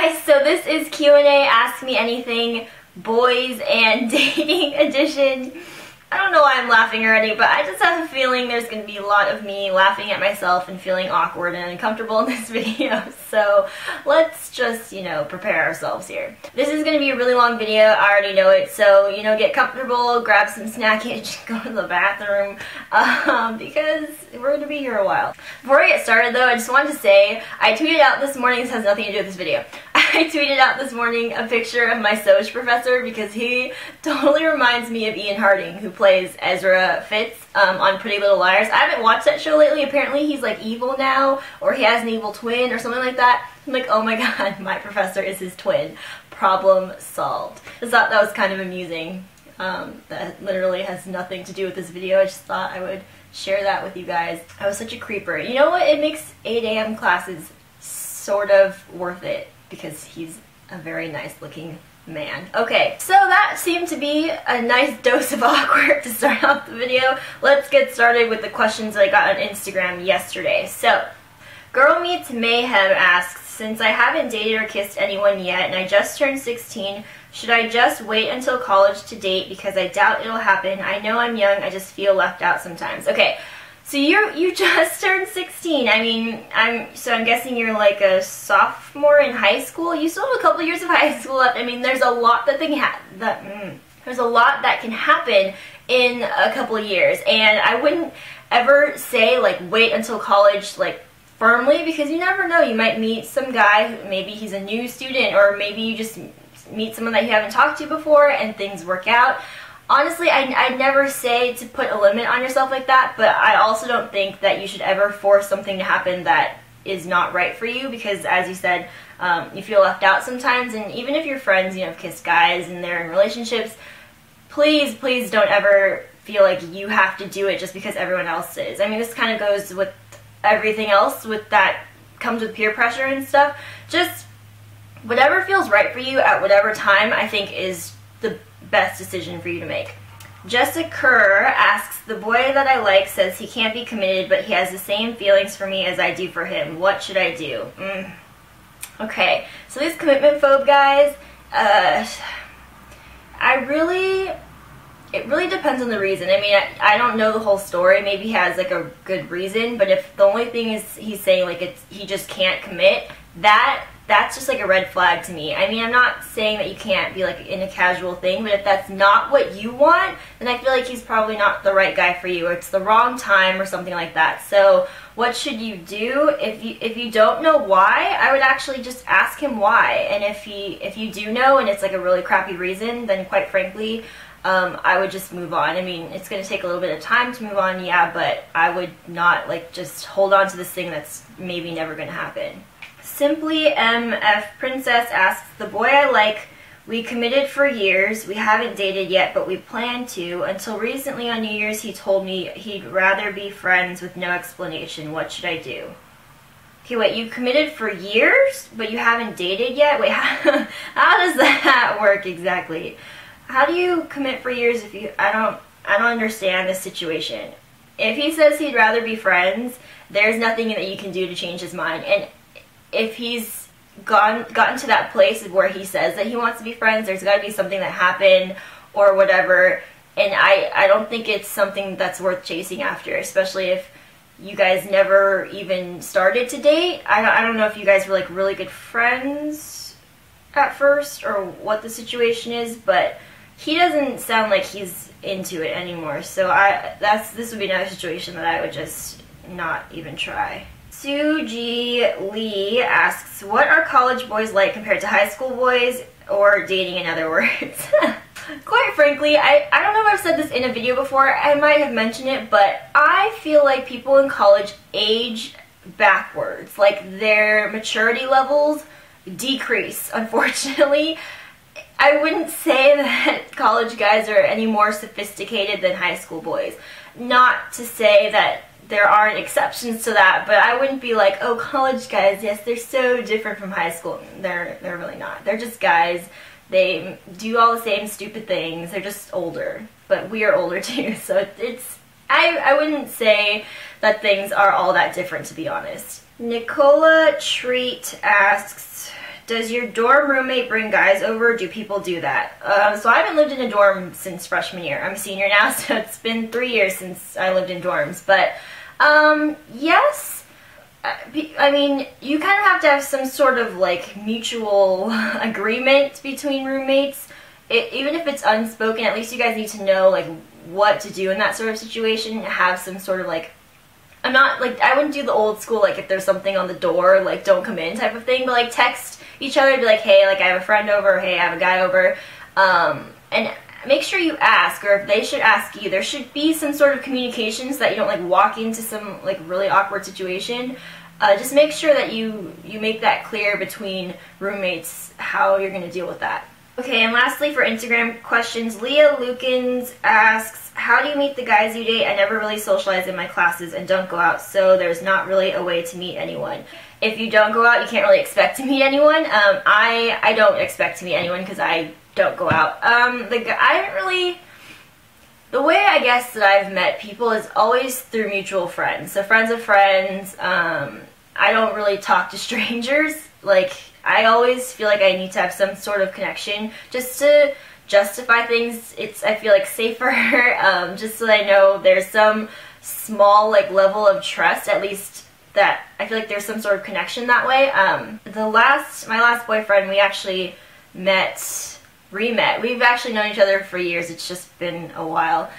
guys, so this is Q&A Ask Me Anything Boys and Dating Edition. I don't know why I'm laughing already, but I just have a feeling there's going to be a lot of me laughing at myself and feeling awkward and uncomfortable in this video. So let's just, prepare ourselves here. This is going to be a really long video, I already know it, so, get comfortable, grab some snackage, go to the bathroom, because we're going to be here a while. Before I get started though, I just wanted to say, I tweeted out this morning, this has nothing to do with this video, I tweeted out this morning a picture of my Soooo professor because he totally reminds me of Ian Harding, who plays Ezra Fitz on Pretty Little Liars. I haven't watched that show lately. Apparently he's like evil now, or he has an evil twin or something like that. I'm like, oh my god, my professor is his twin. Problem solved. I just thought that was kind of amusing. That literally has nothing to do with this video. I just thought I would share that with you guys. I was such a creeper. You know what? It makes 8 a.m. classes sort of worth it because he's a very nice looking man. Okay, so that seemed to be a nice dose of awkward to start off the video. Let's get started with the questions that I got on Instagram yesterday. So, Girl Meets Mayhem asks, since I haven't dated or kissed anyone yet and I just turned 16, should I just wait until college to date because I doubt it'll happen? I know I'm young, I just feel left out sometimes. Okay, so you just turned 16. I mean, I'm guessing you're like a sophomore in high school. You still have a couple years of high school left. I mean, there's a lot that there's a lot that can happen in a couple of years, and I wouldn't ever say like wait until college like firmly, because you never know. You might meet some guy who maybe he's a new student, or maybe you just meet someone that you haven't talked to before and things work out. Honestly, I'd never say to put a limit on yourself like that, but I also don't think that you should ever force something to happen that is not right for you, because as you said, you feel left out sometimes, and even if your friends, have kissed guys and they're in relationships, please, please don't ever feel like you have to do it just because everyone else is. I mean, this kind of goes with everything else that comes with peer pressure and stuff. Just whatever feels right for you at whatever time, I think is the best decision for you to make. Jessica Kerr asks, the boy that I like says he can't be committed, but he has the same feelings for me as I do for him. What should I do? Okay, so these commitment phobe guys, it really depends on the reason. I mean, I don't know the whole story. Maybe he has like a good reason, but if the only thing is he's saying like he just can't commit, that's just like a red flag to me. I mean, I'm not saying that you can't be like in a casual thing, but if that's not what you want, then I feel like he's probably not the right guy for you, or it's the wrong time or something like that. So what should you do? If you don't know why, I would actually just ask him why. And if you do know and it's like a really crappy reason, then quite frankly, I would just move on. I mean, it's going to take a little bit of time to move on, yeah, but I would not like just hold on to this thing that's maybe never going to happen. Simply MF Princess asks, the boy I like, we committed for years, we haven't dated yet, but we plan to. Until recently on New Year's he told me he'd rather be friends with no explanation. What should I do? Okay, wait, you committed for years, but you haven't dated yet? Wait, how does that work exactly? How do you commit for years if you, I don't understand this situation. If he says he'd rather be friends, there's nothing that you can do to change his mind. And if he's gotten to that place where he says that he wants to be friends, there's got to be something that happened or whatever, and I don't think it's something that's worth chasing after, especially if you guys never even started to date. I don't know if you guys were like really good friends at first or what the situation is, but he doesn't sound like he's into it anymore, so this would be another situation that I would just not even try. Soooo Lee asks, what are college boys like compared to high school boys, or dating in other words? Quite frankly, I don't know if I've said this in a video before, I might have mentioned it, but I feel like people in college age backwards. Like their maturity levels decrease, unfortunately. I wouldn't say that college guys are any more sophisticated than high school boys. Not to say that there aren't exceptions to that, but I wouldn't be like, oh, college guys, yes, they're so different from high school. They're really not. They're just guys. They do all the same stupid things. They're just older, but we are older too. So I wouldn't say that things are all that different, to be honest. Nicola Treat asks, does your dorm roommate bring guys over? Do people do that? So I haven't lived in a dorm since freshman year. I'm a senior now, so it's been 3 years since I lived in dorms. But yes, I mean, you kind of have to have some sort of like mutual agreement between roommates. Even if it's unspoken, at least you guys need to know like what to do in that sort of situation. Have some sort of like, I'm not like, I wouldn't do the old school like if there's something on the door like don't come in type of thing, but like text each other, be like, hey, like I have a friend over, hey, I have a guy over, and make sure you ask, or if they should ask you. There should be some sort of communication so that you don't like walk into some like really awkward situation. Just make sure that you make that clear between roommates how you're going to deal with that. Okay, and lastly for Instagram questions, Leah Lukens asks, how do you meet the guys you date? I never really socialize in my classes and don't go out, so there's not really a way to meet anyone. If you don't go out, you can't really expect to meet anyone. I don't expect to meet anyone because I don't go out. The way I guess that I've met people is always through mutual friends. So friends of friends. I don't really talk to strangers. Like, I always feel like I need to have some sort of connection just to justify things. I feel like safer, just so I know there's some small like level of trust, at least that I feel like there's some sort of connection that way. My last boyfriend, we actually re-met. We've actually known each other for years. It's just been a while.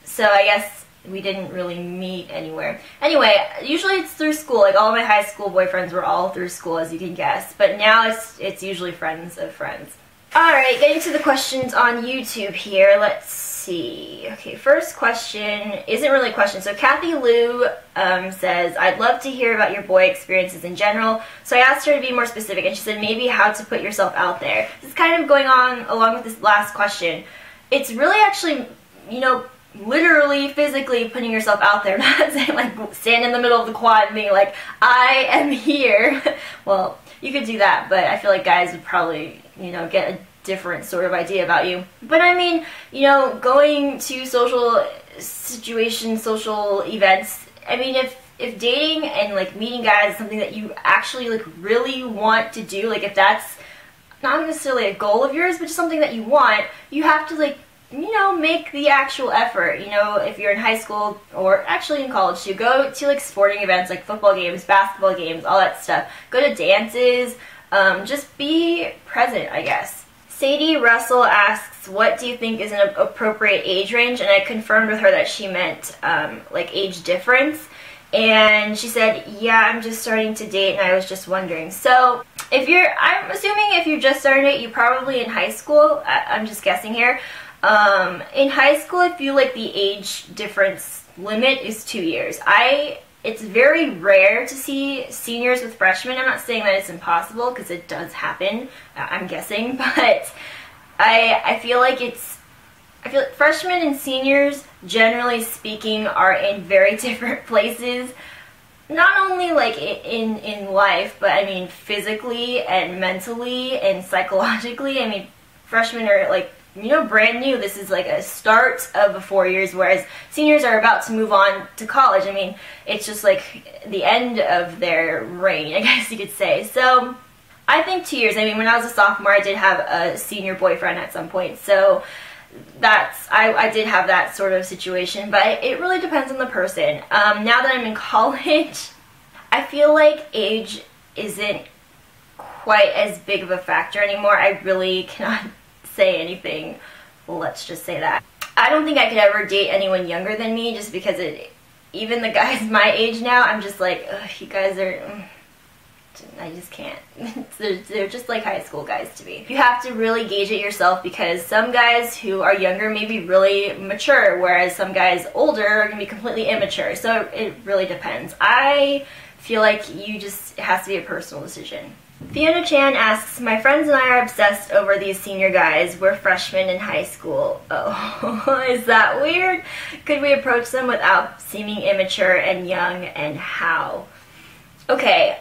So I guess we didn't really meet anywhere. Anyway, usually it's through school. Like all of my high school boyfriends were all through school, as you can guess. But now it's usually friends of friends. Alright, getting to the questions on YouTube here. Let's see. Okay, first question isn't really a question. So Kathy Lou says, I'd love to hear about your boy experiences in general. So I asked her to be more specific, and she said maybe how to put yourself out there. This is kind of going on along with this last question. It's really actually, you know, literally physically putting yourself out there, not saying like stand in the middle of the quad and being like, I am here. Well, you could do that, but I feel like guys would probably, you know, get a different sort of idea about you. But I mean, you know, going to social situations, social events, I mean, if dating and like meeting guys is something that you actually like really want to do, like if that's not necessarily a goal of yours, but just something that you want, you have to like, you know, make the actual effort. You know, if you're in high school or actually in college too, go to like sporting events like football games, basketball games, all that stuff. Go to dances, just be present, I guess. Sadie Russell asks, what do you think is an appropriate age range? And I confirmed with her that she meant like age difference. And she said, yeah, I'm just starting to date and I was just wondering. So I'm assuming if you're just starting to date, you're probably in high school. I'm just guessing here. In high school, I feel like the age difference limit is 2 years. It's very rare to see seniors with freshmen. I'm not saying that it's impossible, because it does happen, I'm guessing, but I feel like freshmen and seniors, generally speaking, are in very different places. Not only like in life, but I mean physically and mentally and psychologically. I mean, freshmen are like, you know, brand new. This is like a start of the 4 years, whereas seniors are about to move on to college. I mean, it's just like the end of their reign, I guess you could say. So I think 2 years. I mean, when I was a sophomore, I did have a senior boyfriend at some point, so I did have that sort of situation, but it really depends on the person. Now that I'm in college, I feel like age isn't quite as big of a factor anymore. I really cannot say anything, well, let's just say that. I don't think I could ever date anyone younger than me, just because even the guys my age now, I'm just like, ugh, you guys are, I just can't. They're just like high school guys to me. You have to really gauge it yourself, because some guys who are younger may be really mature, whereas some guys older are going to be completely immature. So it really depends. I feel like it has to be a personal decision. Fiona Chan asks, my friends and I are obsessed over these senior guys. We're freshmen in high school. Oh, is that weird? Could we approach them without seeming immature and young, and how? Okay,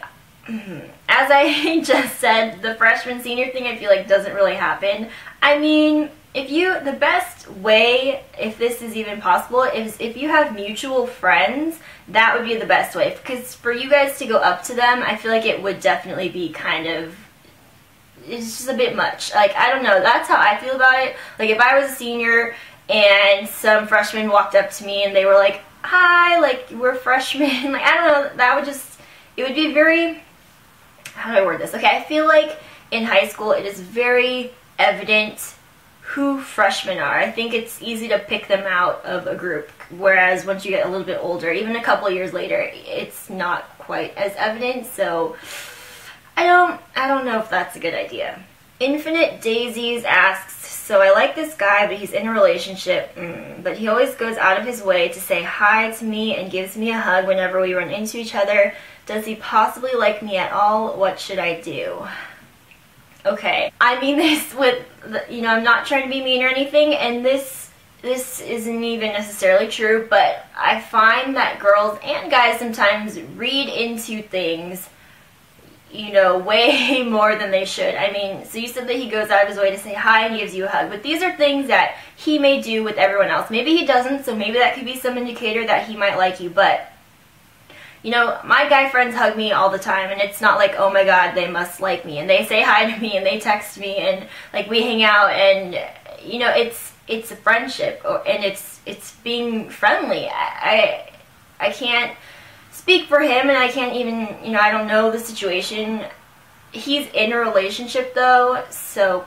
as I just said, the freshman senior thing I feel like doesn't really happen. I mean, the best way, if this is even possible, is if you have mutual friends. That would be the best way, because for you guys to go up to them, I feel like it would definitely be kind of it's just a bit much. Like, I don't know, that's how I feel about it. Like, if I was a senior and some freshmen walked up to me and they were like, hi, like, we're freshmen, like, I don't know, that would just, it would be very, how do I word this? Okay, I feel like in high school it is very evident who freshmen are. I think it's easy to pick them out of a group, whereas once you get a little bit older, even a couple years later, it's not quite as evident, so I don't know if that's a good idea. Infinite Daisies asks, so I like this guy, but he's in a relationship, but he always goes out of his way to say hi to me and gives me a hug whenever we run into each other. Does he possibly like me at all? What should I do? Okay, I mean this with, you know, I'm not trying to be mean or anything, and this isn't even necessarily true, but I find that girls and guys sometimes read into things, you know, way more than they should. I mean, so you said that he goes out of his way to say hi and gives you a hug, but these are things that he may do with everyone else. Maybe he doesn't, so maybe that could be some indicator that he might like you, but you know, my guy friends hug me all the time, and it's not like, oh my god, they must like me, and they say hi to me, and they text me, and like we hang out, and you know, it's a friendship, and it's being friendly. I can't speak for him, and I can't even, you know, I don't know the situation. He's in a relationship though, so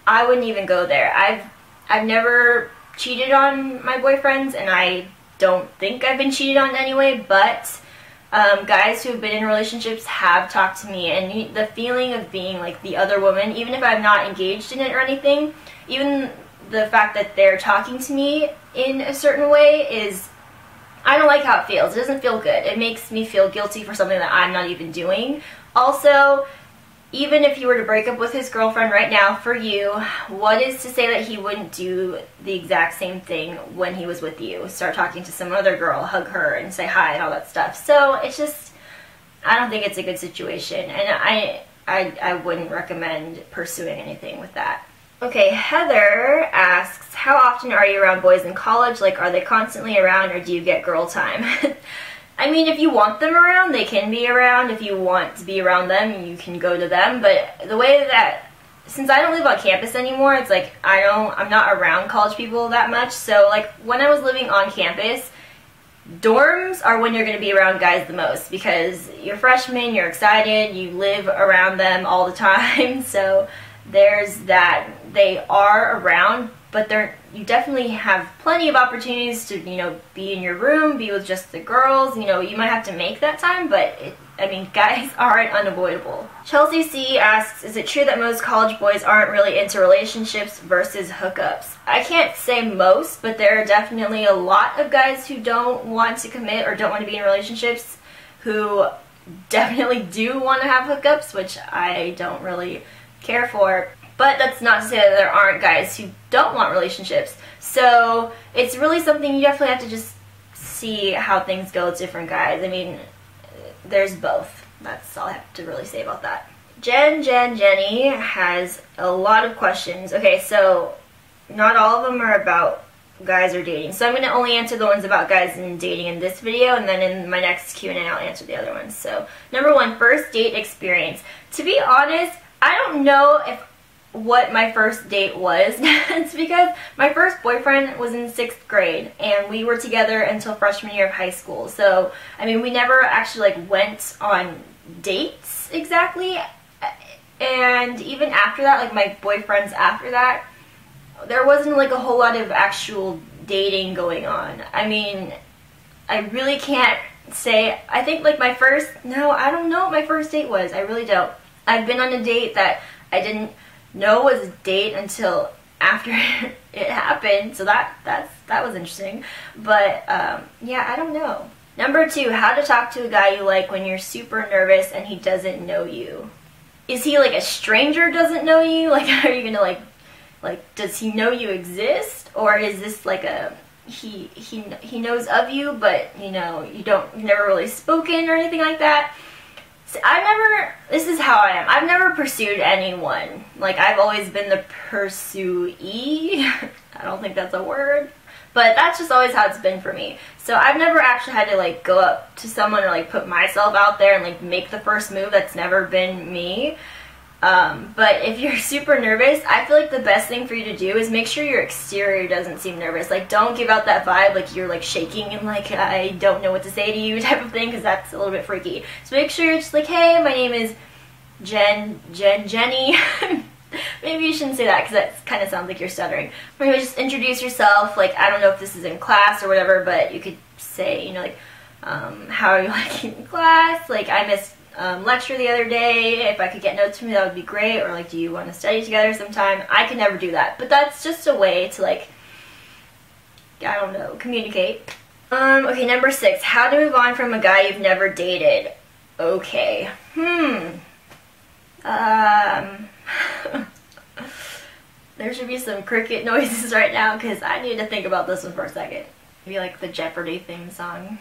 I wouldn't even go there. I've never cheated on my boyfriends, and I don't think I've been cheated on anyway, but guys who have been in relationships have talked to me, and the feeling of being like the other woman, even if I'm not engaged in it or anything, even the fact that they're talking to me in a certain way is, I don't like how it feels. It doesn't feel good. It makes me feel guilty for something that I'm not even doing. Also, even if he were to break up with his girlfriend right now for you, what is to say that he wouldn't do the exact same thing when he was with you? Start talking to some other girl, hug her, and say hi and all that stuff. So it's just, I don't think it's a good situation, and I wouldn't recommend pursuing anything with that. Okay, Heather asks, how often are you around boys in college? Like, are they constantly around, or do you get girl time? I mean, if you want them around, they can be around. If you want to be around them, you can go to them. But the way that, since I don't live on campus anymore, it's like I'm not around college people that much. So like when I was living on campus, dorms are when you're going to be around guys the most, because you're freshmen, you're excited, you live around them all the time. So there's that. They are around, but you definitely have plenty of opportunities to, you know, be in your room, be with just the girls. You know, you might have to make that time, but I mean, guys aren't unavoidable. Chelsea C asks, is it true that most college boys aren't really into relationships versus hookups? I can't say most, but there are definitely a lot of guys who don't want to commit or don't want to be in relationships who definitely do want to have hookups, which I don't really care for. But that's not to say that there aren't guys who don't want relationships. So it's really something you definitely have to just see how things go with different guys. I mean, there's both. That's all I have to really say about that. Jenny has a lot of questions. Okay, so not all of them are about guys or dating. So I'm going to only answer the ones about guys and dating in this video, and then in my next Q&A I'll answer the other ones. So number 1, first date experience. To be honest, I don't know what my first date was. It's because my first boyfriend was in 6th grade, and we were together until freshman year of high school. So, I mean, we never actually like went on dates exactly. And even after that, like my boyfriends after that, there wasn't like a whole lot of actual dating going on. I mean, I really can't say. I think like I don't know what my first date was. I really don't. I've been on a date that I didn't know was a date until after it happened, so that was interesting. But yeah, I don't know. Number 2, how to talk to a guy you like when you're super nervous and he doesn't know you. Is he like a stranger doesn't know you? Like, are you gonna like does he know you exist, or is this like a he knows of you, but you know you've never really spoken or anything like that? So this is how I am. I've never pursued anyone. Like, I've always been the pursuee. I don't think that's a word. But that's just always how it's been for me. So I've never actually had to, like, go up to someone or, like, put myself out there and, like, make the first move. That's never been me. But if you're super nervous, I feel like the best thing for you to do is make sure your exterior doesn't seem nervous. Like, don't give out that vibe like you're like shaking and like I don't know what to say to you type of thing, because that's a little bit freaky. So make sure you're just like, hey, my name is Jenny. Maybe you shouldn't say that because that kind of sounds like you're stuttering. Maybe just introduce yourself. Like, I don't know if this is in class or whatever, but you could say, you know, like, how are you liking class? Like, I missed lecture the other day. If I could get notes from you, that would be great. Or like, do you want to study together sometime? I could never do that, but that's just a way to, like, I don't know, communicate. Okay, number 6, how to move on from a guy you've never dated. Okay. There should be some cricket noises right now because I need to think about this one for a second. Maybe like the Jeopardy theme song.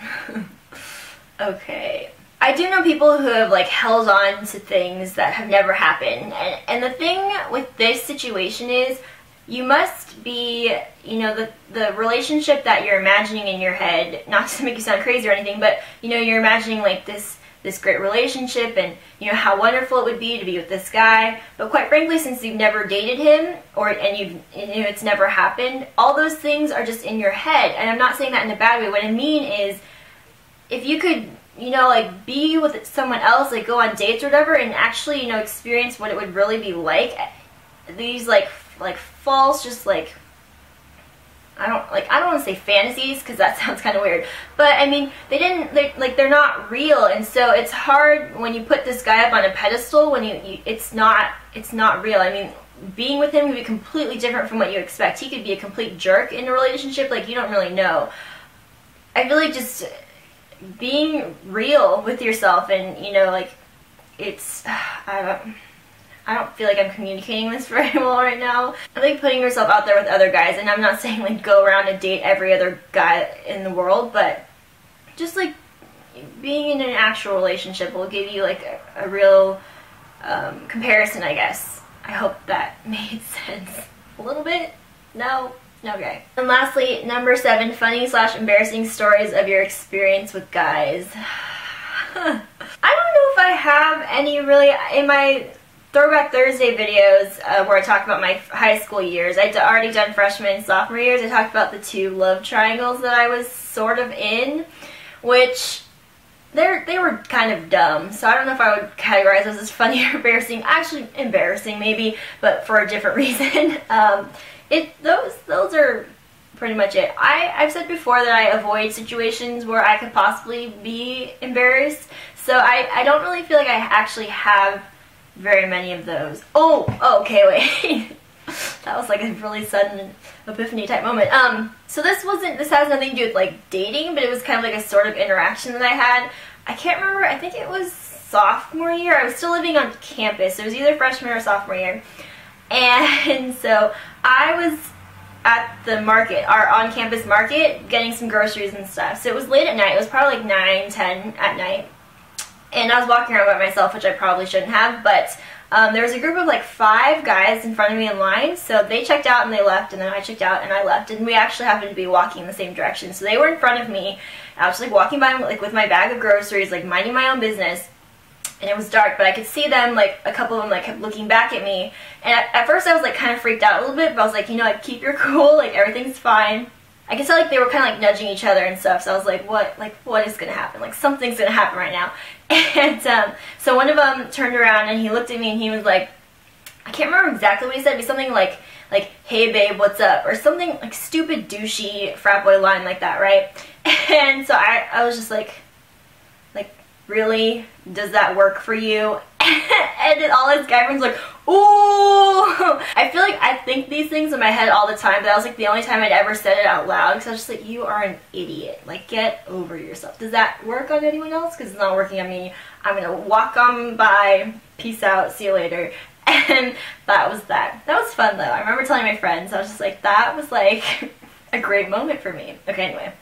Okay. I do know people who have like held on to things that have never happened. And the thing with this situation is you must be, you know, the relationship that you're imagining in your head, not to make you sound crazy or anything, but, you know, you're imagining like this great relationship and, you know, how wonderful it would be to be with this guy. But quite frankly, since you've never dated him and you know, it's never happened, all those things are just in your head. And I'm not saying that in a bad way. What I mean is, if you could, you know, like be with someone else, like go on dates or whatever, and actually, you know, experience what it would really be like. These like false, just like, I don't want to say fantasies because that sounds kind of weird, but I mean, they're not real, and so it's hard when you put this guy up on a pedestal when it's not real. I mean, being with him could be completely different from what you expect. He could be a complete jerk in a relationship, like you don't really know. I feel like just being real with yourself, and, you know, like, it's, I don't feel like I'm communicating this very well right now. I like putting yourself out there with other guys, and I'm not saying like go around and date every other guy in the world, but just like being in an actual relationship will give you like a real comparison, I guess. I hope that made sense. A little bit? No? Okay. And lastly, number 7, funny/embarrassing stories of your experience with guys. I don't know if I have any really. In my Throwback Thursday videos where I talk about my high school years, I'd already done freshman and sophomore years. I talked about the 2 love triangles that I was sort of in, which they were kind of dumb, so I don't know if I would categorize those as funny or embarrassing. Actually, embarrassing maybe, but for a different reason. Those are pretty much it. I've said before that I avoid situations where I could possibly be embarrassed, so I don't really feel like I actually have very many of those. Oh, okay, wait. That was like a really sudden epiphany type moment. So this has nothing to do with like dating, but it was kind of like a sort of interaction that I had. I can't remember, I think it was sophomore year. I was still living on campus. It was either freshman or sophomore year. And so I was at the market, our on-campus market, getting some groceries and stuff. So it was late at night. It was probably like 9, 10 at night. And I was walking around by myself, which I probably shouldn't have, but there was a group of like 5 guys in front of me in line, so they checked out and they left, and then I checked out and I left, and we actually happened to be walking in the same direction. So they were in front of me. I was like walking by like with my bag of groceries, like minding my own business, and it was dark, but I could see them, like a couple of them like kept looking back at me, and at first I was like kind of freaked out a little bit, but I was like, you know, like keep your cool, like everything's fine. I could tell like they were kind of like nudging each other and stuff, so I was like, what is going to happen? Like something's going to happen right now. And so one of them turned around and he looked at me and he was like, I can't remember exactly what he said, but something like, hey babe, what's up? Or something like stupid douchey frat boy line like that, right? And so I was just like, really? Does that work for you? And then all his guy friends were like, ooh! I feel like I think these things in my head all the time, but that was like the only time I'd ever said it out loud, because I was just like, you are an idiot. Like, get over yourself. Does that work on anyone else? Because it's not working on me. I'm gonna walk on by, peace out, see you later. And that was that. That was fun though. I remember telling my friends, I was just like, that was like a great moment for me. Okay, anyway.